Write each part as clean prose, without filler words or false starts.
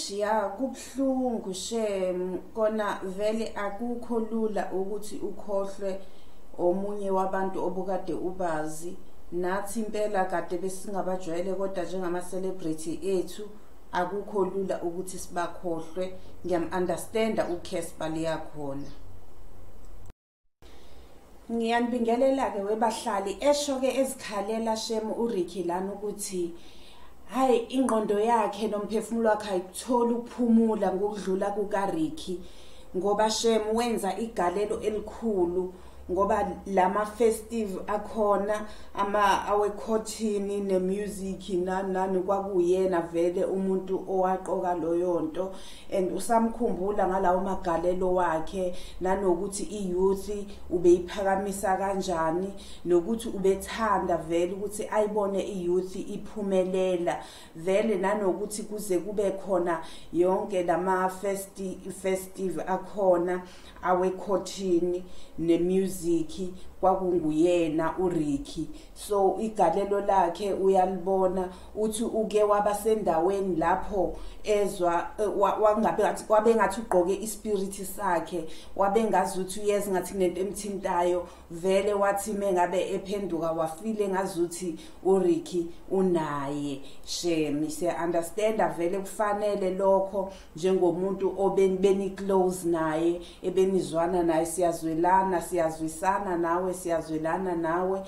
Ya kubhlungu shem kona vele akukho lula ukuthi ukhohlwe omunye wabantu obukade ubazi. Nathi impela kade besingabajwayele kodwa njengama celebrity ethu akukho lula ukuthi sibakhohlwe. Ngiyam-understanda uCasper liyakhona. Ngiyanibingelela ke webahlali esho ke ezikhalela shem uRicky lana ukuthi hayi ingqondo yakhe nomphefumulo wakhe ayithola ukuphumula ngokudlula kukaRicky ngoba shem wenza igalelo elikhulu ngoba lama festive akhona awekhothini nemusic nani kwakuyena vele umuntu owaqoka loyo nto and usamkhumbula ngalawo magalelo wakhe nanokuthi iyouth ubeyiphakamisa kanjani nokuthi ubethanda vele ukuthi ayibone iyouth iphumelela vele nanokuthi kuze kube khona yonke lama festive akhona awekhothini nemusic kwakunguyena uRicky. So igalelo lakhe uyalibona uthi uke wabasendaweni lapho ezwa wabe ngathi ugqoke ispirit sakhe wabe ngazi ukuthi uyeza ngathi kunento emthintayo vele wathi mengabe ephenduka wafile ngazuthi uRicky unaye shem siya understand vele kufanele lokho njengomuntu obeni close naye ebenizwana naye siyazwelana siyazwisana nawe siyazwelana nawe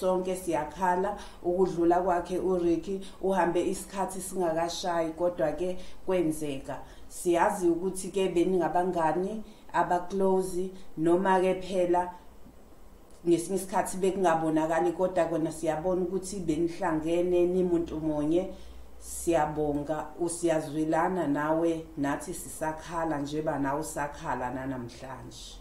sonke siyakhala ukudlula kwakhe uRicky uhambe isikhathi singakashayi kodwa ke kwenzeka siyazi ukuthi ke beningabangani abaclose noma ke phela ngesinye isikhathi bekungabonakali kodwa kona siyabona ukuthi benihlangene nimuntu monye. Siyabonga usiyazwelana nawe nathi sisakhala njeba nawe usakhala namhlanje.